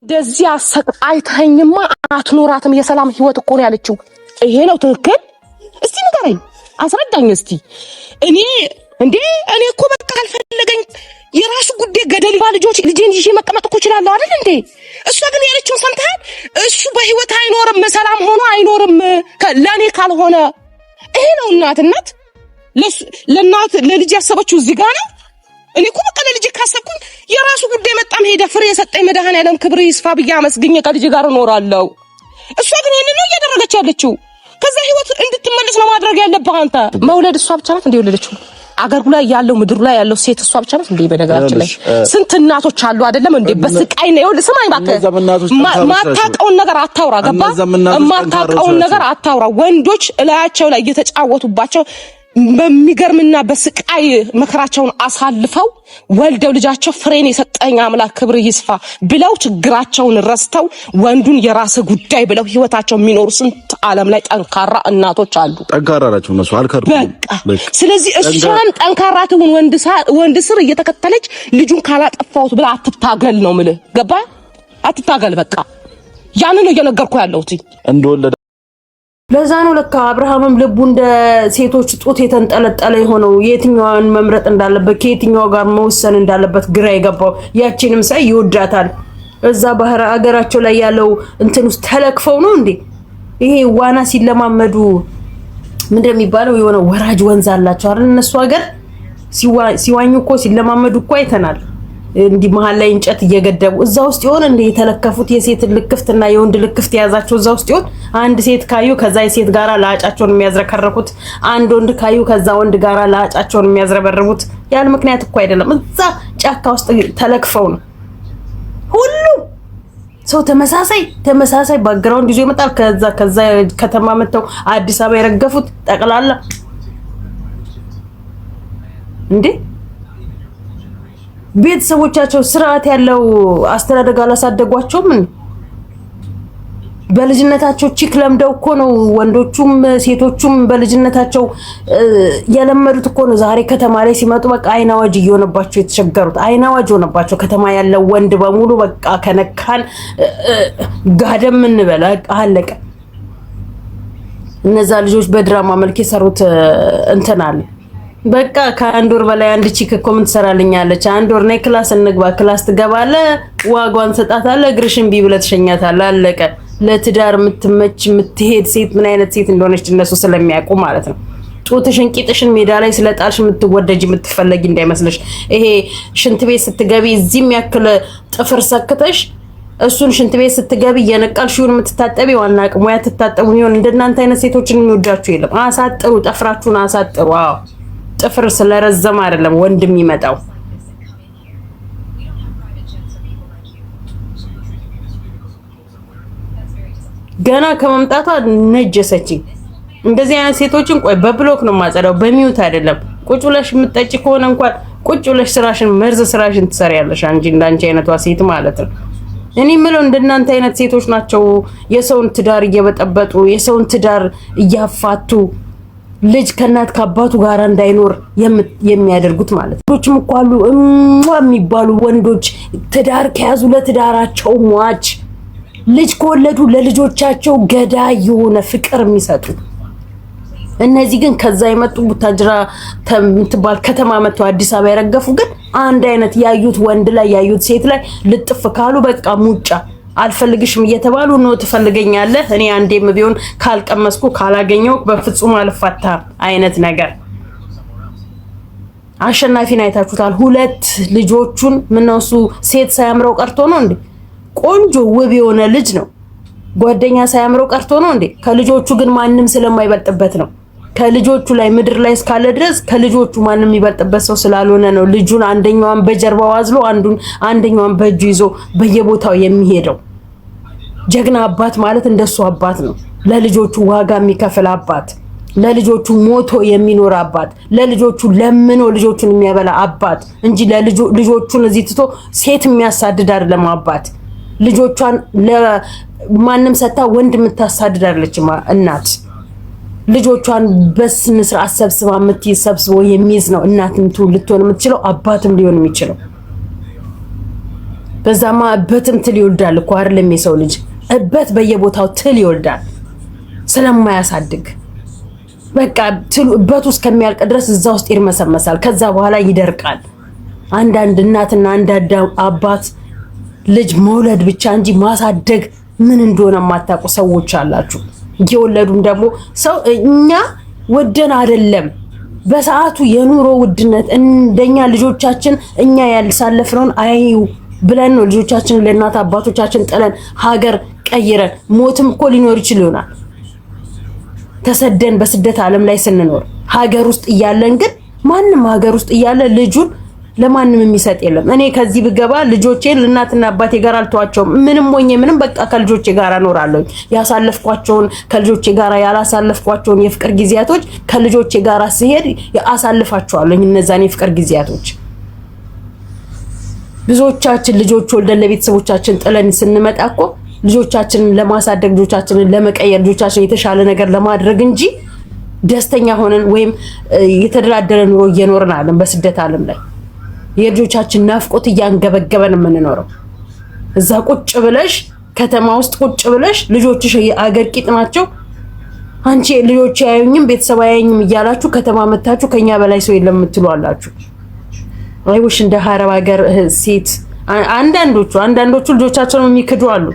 እንደዚህ አሰቃይተኝማ አትኖራትም የሰላም ህይወት እኮ ነው ያለችው። ይሄ ነው ትክክል? እስቲ ንገረኝ፣ አስረዳኝ እስቲ። እኔ እኮ በቃ አልፈለገኝ የራሱ ጉዳይ ገደል ይባ ልጄን ይዤ መቀመጥ እኮ እችላለሁ አይደል እንዴ? እሷ ግን ያለችውን ሰምተሃል? እሱ በህይወት አይኖርም፣ ሰላም ሆኖ አይኖርም ለኔ ካልሆነ። ይሄ ነው እናትነት። ለእናት ለልጅ ያሰበችው እዚህ ጋር ነው። እኔ እኮ በቃ ለልጅ ካሰብኩኝ የራሱ ጉዳይ መጣም ሄደ ፍሬ የሰጠኝ መድኃኒዓለም ክብር ይስፋ ብዬ አመስግኜ ከልጅ ጋር እኖራለሁ። እሷ ግን ይሄንን ነው እያደረገች ያለችው። ከዛ ህይወት እንድትመለስ ነው ማድረግ ያለብህ አንተ። መውለድ እሷ ብቻ ናት እንዴ የወለደችው? አገሩ ላይ ያለው ምድሩ ላይ ያለው ሴት እሷ ብቻ ናት እንዴ? በነገራችን ላይ ስንት እናቶች አሉ አይደለም እንዴ? በስቃይ ነው። ይኸውልህ ስማኝ እባክህ፣ ማታውቀውን ነገር አታውራ። ገባ? ማታውቀውን ነገር አታውራ። ወንዶች እላያቸው ላይ እየተጫወቱባቸው በሚገርምና በስቃይ መከራቸውን አሳልፈው ወልደው ልጃቸው ፍሬን የሰጠኝ አምላክ ክብር ይስፋ ብለው ችግራቸውን ረስተው ወንዱን የራስ ጉዳይ ብለው ህይወታቸው የሚኖሩ ስንት ዓለም ላይ ጠንካራ እናቶች አሉ። ጠንካራ ናቸው እነሱ አልከርኩም። በቃ ስለዚህ እሷን ጠንካራ ትሁን። ወንድ ስር እየተከተለች ልጁን ካላጠፋሁት ብላ አትታገል ነው የምልህ። ገባ? አትታገል። በቃ ያንን ነው እየነገርኩ ያለሁት እንደወለደ። ለዛ ነው ለካ አብርሃምም ልቡ እንደ ሴቶች ጡት የተንጠለጠለ የሆነው የትኛዋን መምረጥ እንዳለበት ከየትኛው ጋር መወሰን እንዳለበት ግራ የገባው። ያቺንም ሳይ ይወዳታል። እዛ ባህር አገራቸው ላይ ያለው እንትን ውስጥ ተለክፈው ነው እንዴ? ይሄ ዋና ሲለማመዱ ምንድነው የሚባለው? የሆነ ወራጅ ወንዝ አላቸው አይደል? እነሱ ሀገር ሲዋኙ እኮ ሲለማመዱ እኮ አይተናል። እንዲህ መሃል ላይ እንጨት እየገደቡ እዛ ውስጥ ይሆን እንደ የተለከፉት የሴት ልክፍትና የወንድ ልክፍት ያዛቸው እዛ ውስጥ ይሆን? አንድ ሴት ካዩ ከዛ የሴት ጋራ ላጫቸውን የሚያዝረከረኩት፣ አንድ ወንድ ካዩ ከዛ ወንድ ጋራ ላጫቸውን የሚያዝረበርቡት ያለ ምክንያት እኮ አይደለም። እዛ ጫካ ውስጥ ተለክፈው ነው። ሁሉ ሰው ተመሳሳይ ባክግራውንድ ይዞ ይመጣል። ከዛ ከተማ መተው አዲስ አበባ የረገፉት ጠቅላላ እንዴ ቤተሰቦቻቸው ስርዓት ያለው አስተዳደግ አላሳደጓቸውም። በልጅነታቸው ቺክ ለምደው እኮ ነው ወንዶቹም ሴቶቹም በልጅነታቸው የለመዱት እኮ ነው። ዛሬ ከተማ ላይ ሲመጡ በቃ አይናዋጅ እየሆነባቸው የተቸገሩት። አይናዋጅ ሆነባቸው ከተማ ያለው ወንድ በሙሉ በቃ ከነካን ጋደም እንበላ አለቀ። እነዛ ልጆች በድራማ መልክ የሰሩት እንትን አለ። በቃ ከአንድ ወር በላይ አንድ ቺክ እኮ ምን ትሰራልኛለች? አንድ ወር ነይ ክላስ እንግባ። ክላስ ትገባለህ፣ ዋጋዋን ሰጣታለህ፣ እግርሽን ቢብለህ ትሸኛታለህ። አለቀ። ለትዳር የምትመች የምትሄድ ሴት ምን አይነት ሴት እንደሆነች እነሱ ስለሚያውቁ ማለት ነው። ጡትሽን ቂጥሽን ሜዳ ላይ ስለጣልሽ የምትወደጅ የምትፈለጊ እንዳይመስልሽ። ይሄ ሽንት ቤት ስትገቢ እዚህ የሚያክል ጥፍር ሰክተሽ እሱን ሽንት ቤት ስትገቢ እየነቀልሽውን የምትታጠቢ ዋና አቅሙ ያትታጠቡ ይሆን? እንደናንተ አይነት ሴቶችን የሚወዳችሁ የለም። አሳጥሩ፣ ጠፍራችሁን አሳጥሩ። አዎ ጥፍር ስለረዘም አይደለም ወንድ የሚመጣው። ገና ከመምጣቷ ነጀሰችኝ። እንደዚህ አይነት ሴቶችን ቆይ በብሎክ ነው ማጸዳው፣ በሚውት አይደለም። ቁጭ ብለሽ የምትጠጪ ከሆነ እንኳን ቁጭ ብለሽ ስራሽን መርዝ ስራሽን ትሰሪያለሽ እንጂ እንዳንቺ አይነቷ ሴት ማለት ነው። እኔ የምለው እንደናንተ አይነት ሴቶች ናቸው የሰውን ትዳር እየበጠበጡ የሰውን ትዳር እያፋቱ ልጅ ከናት ከአባቱ ጋር እንዳይኖር የሚያደርጉት ማለት ነው። ወንዶችም እኮ አሉ የሚባሉ ወንዶች ትዳር ከያዙ ለትዳራቸው ሟች፣ ልጅ ከወለዱ ለልጆቻቸው ገዳይ የሆነ ፍቅር የሚሰጡ። እነዚህ ግን ከዛ የመጡ ቡታጅራ ተምትባል ከተማ መጥተው አዲስ አበባ ያረገፉ ግን አንድ አይነት ያዩት ወንድ ላይ ያዩት ሴት ላይ ልጥፍ ካሉ በቃ ሙጫ አልፈልግሽም እየተባሉ ነው ትፈልገኛለህ። እኔ አንዴም ቢሆን ካልቀመስኩ ካላገኘው በፍጹም አልፋታ አይነት ነገር። አሸናፊን አይታችሁታል። ሁለት ልጆቹን ምንነሱ ሴት ሳያምረው ቀርቶ ነው እንዴ? ቆንጆ ውብ የሆነ ልጅ ነው። ጓደኛ ሳያምረው ቀርቶ ነው እንዴ? ከልጆቹ ግን ማንም ስለማይበልጥበት ነው። ከልጆቹ ላይ ምድር ላይ እስካለ ድረስ ከልጆቹ ማንም የሚበልጥበት ሰው ስላልሆነ ነው። ልጁን አንደኛዋን በጀርባው አዝሎ አንደኛዋን በእጁ ይዞ በየቦታው የሚሄደው። ጀግና አባት ማለት እንደሱ አባት ነው። ለልጆቹ ዋጋ የሚከፍል አባት፣ ለልጆቹ ሞቶ የሚኖር አባት፣ ለልጆቹ ለምኖ ልጆቹን የሚያበላ አባት እንጂ ልጆቹን እዚህ ትቶ ሴት የሚያሳድድ አይደለም አባት። ልጆቿን ለማንም ሰታ ወንድ የምታሳድድ አይደለችም እናት። ልጆቿን በስነ ስርዓት ሰብስባ ሰብስቦ የሚይዝ ነው እናትም ልትሆን የምትችለው አባትም ሊሆን የሚችለው። በዛማ እበትም ትል ይወልዳል እኮ አይደለም የሰው ልጅ እበት በየቦታው ትል ይወልዳል ስለማያሳድግ በቃ ትሉ እበቱ እስከሚያልቅ ድረስ እዛ ውስጥ ይርመሰመሳል ከዛ በኋላ ይደርቃል አንዳንድ እናትና አንዳንድ አባት ልጅ መውለድ ብቻ እንጂ ማሳደግ ምን እንደሆነ ማታውቁ ሰዎች አላችሁ እየወለዱም ደግሞ ሰው እኛ ወደን አይደለም በሰዓቱ የኑሮ ውድነት እንደኛ ልጆቻችን እኛ ያልሳለፍነውን አዩ ብለን ነው ልጆቻችን ለእናት አባቶቻችን ጥለን ሀገር ቀይረን ሞትም እኮ ሊኖር ይችላል ተሰደን በስደት ዓለም ላይ ስንኖር ሀገር ውስጥ እያለን ግን ማንንም ሀገር ውስጥ እያለ ልጁን ለማንም የሚሰጥ የለም እኔ ከዚህ ብገባ ልጆቼን ለእናትና አባቴ ጋር አልተዋቸውም ምንም ሆኜ ምንም በቃ ከልጆቼ ጋር አኖራለሁ ያሳለፍኳቸውን ከልጆቼ ጋር ያላሳለፍኳቸውን የፍቅር ጊዜያቶች ከልጆቼ ጋር ሲሄድ ያሳልፋቸዋለሁ እነዛን የፍቅር ጊዜያቶች ብዙዎቻችን ልጆች ወልደን ለቤተሰቦቻችን ጥለን ስንመጣቆ ልጆቻችንን ለማሳደግ ልጆቻችንን ለመቀየር ልጆቻችን የተሻለ ነገር ለማድረግ እንጂ ደስተኛ ሆነን ወይም የተደላደለ ኑሮ እየኖርን አይደለም በስደት ዓለም ላይ የልጆቻችን ናፍቆት እያንገበገበን የምንኖረው እዛ ቁጭ ብለሽ ከተማ ውስጥ ቁጭ ብለሽ ልጆችሽ የአገር ቂጥ ናቸው አንቺ ልጆች ያዩኝም ቤተሰብ ያዩኝም እያላችሁ ከተማ መታችሁ ከኛ በላይ ሰው የለም የምትሏላችሁ አይውሽ እንደ ሀረብ ሀገር ሴት አንዳንዶቹ ልጆቻቸውን የሚክዱ አሉ